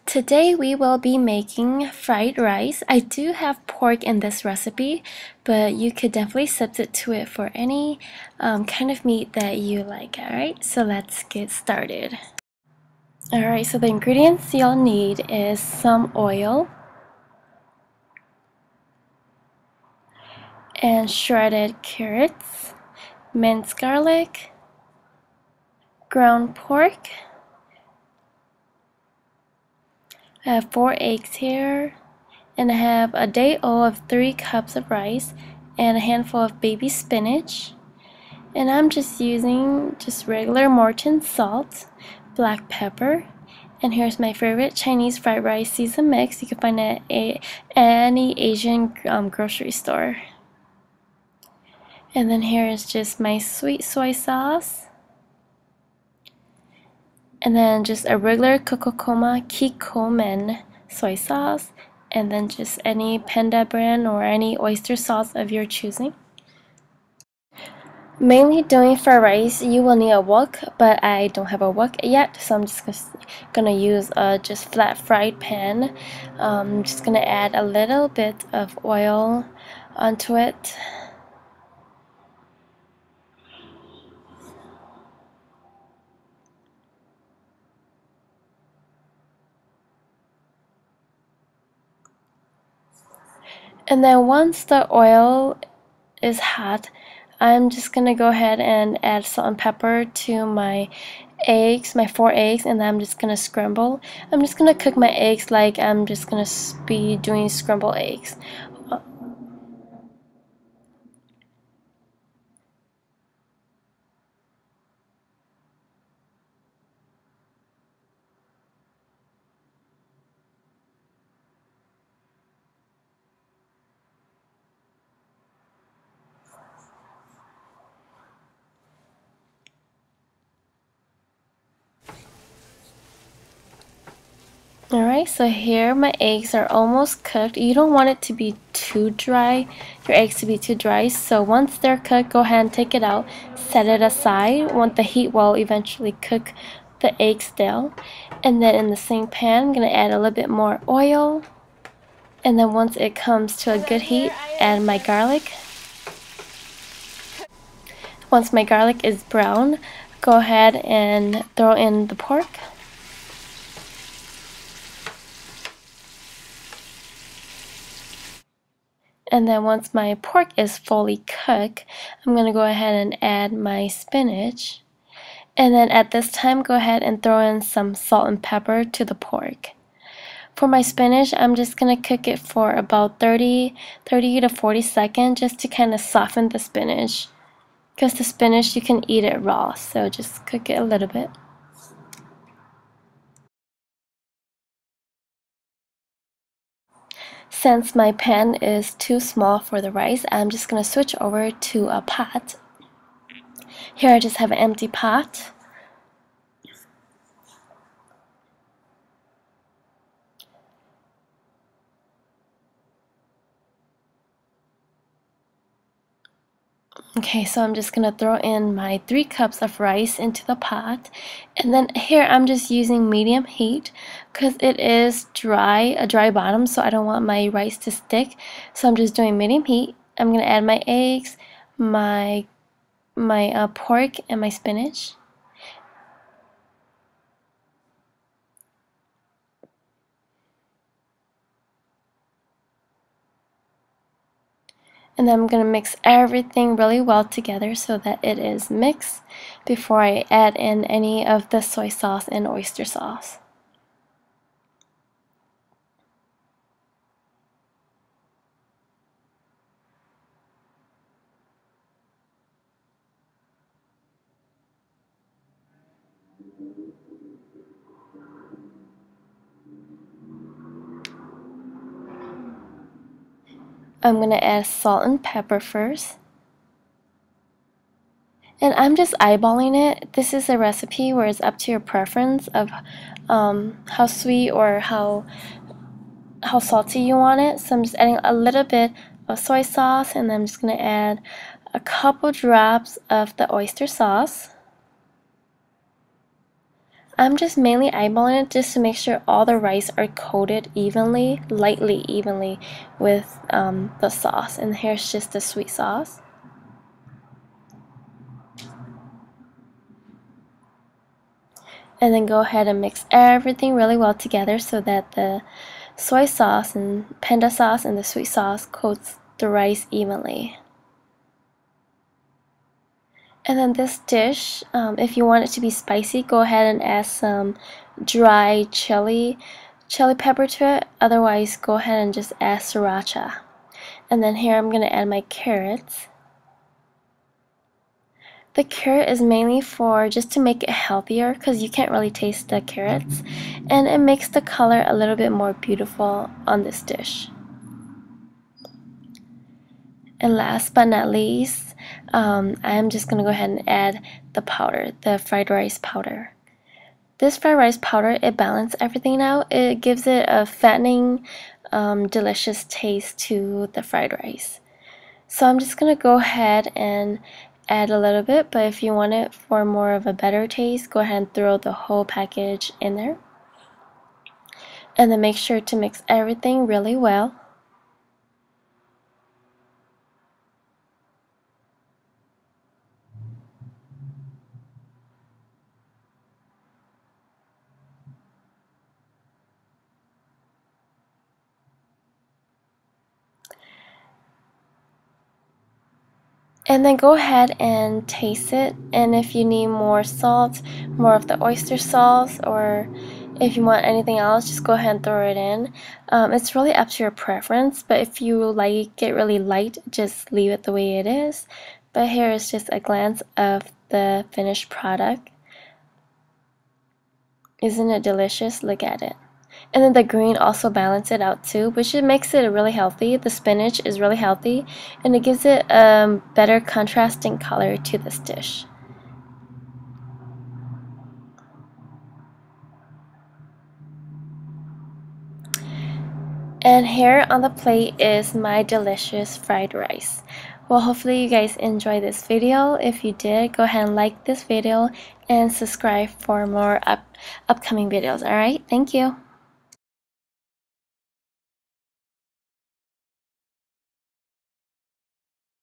Today we will be making fried rice. I do have pork in this recipe, but you could definitely substitute it for any kind of meat that you like. Alright, so let's get started. Alright, so the ingredients you'll need is some oil and shredded carrots, minced garlic, ground pork. I have 4 eggs here, and I have a day old of 3 cups of rice and a handful of baby spinach. And I'm just using regular Morton salt, black pepper, and here's my favorite Chinese fried rice season mix. You can find it at any Asian grocery store. And then here is just my sweet soy sauce. And then just a regular Kikkoman soy sauce, and then just any Panda brand or any oyster sauce of your choosing. Mainly doing fried rice, you will need a wok, but I don't have a wok yet, so I'm just gonna use a just flat fried pan. I'm just gonna add a little bit of oil onto it. And then once the oil is hot, I'm just gonna go ahead and add salt and pepper to my eggs, my 4 eggs, and then I'm just gonna scramble. I'm just gonna cook my eggs like I'm just gonna be doing scrambled eggs. Alright, so here my eggs are almost cooked. You don't want it to be too dry, your eggs to be too dry. So once they're cooked, go ahead and take it out, set it aside. The heat will eventually cook the eggs down. And then in the same pan, I'm going to add a little bit more oil. And then once it comes to a good heat, add my garlic. Once my garlic is brown, go ahead and throw in the pork. And then once my pork is fully cooked, I'm going to go ahead and add my spinach. And then at this time, go ahead and throw in some salt and pepper to the pork. For my spinach, I'm just going to cook it for about 30 to 40 seconds just to kind of soften the spinach. Because the spinach, you can eat it raw, so just cook it a little bit. Since my pan is too small for the rice, I'm just going to switch over to a pot. Here I just have an empty pot. Okay, so I'm just going to throw in my 3 cups of rice into the pot. And then here I'm just using medium heat because it is dry, a dry bottom, so I don't want my rice to stick. So I'm just doing medium heat. I'm going to add my eggs, my pork, and my spinach. And then I'm going to mix everything really well together so that it is mixed before I add in any of the soy sauce and oyster sauce. I'm going to add salt and pepper first. And I'm just eyeballing it. This is a recipe where it's up to your preference of how sweet or how salty you want it. So I'm just adding a little bit of soy sauce, and then I'm just going to add a couple drops of the oyster sauce. I'm just mainly eyeballing it just to make sure all the rice are coated evenly, lightly evenly with the sauce. And here's just the sweet sauce. And then go ahead and mix everything really well together so that the soy sauce and panda sauce and the sweet sauce coats the rice evenly. And then this dish, if you want it to be spicy, go ahead and add some dry chili pepper to it. Otherwise, go ahead and just add sriracha. And then here I'm going to add my carrots. The carrot is mainly for just to make it healthier because you can't really taste the carrots. And it makes the color a little bit more beautiful on this dish. And last but not least, I'm just going to go ahead and add the powder, the fried rice powder. This fried rice powder, it balances everything out. It gives it a fattening, delicious taste to the fried rice. So I'm just going to go ahead and add a little bit, but if you want it for more of a better taste, go ahead and throw the whole package in there. And then make sure to mix everything really well. And then go ahead and taste it, and if you need more salt, more of the oyster sauce, or if you want anything else, just go ahead and throw it in. It's really up to your preference, but if you like it really light, just leave it the way it is. But here is just a glance of the finished product. Isn't it delicious? Look at it. And then the green also balances it out too, which it makes it really healthy. The spinach is really healthy, and it gives it a better contrasting color to this dish. And here on the plate is my delicious fried rice. Well, hopefully you guys enjoy this video. If you did, go ahead and like this video and subscribe for more upcoming videos. Alright, thank you.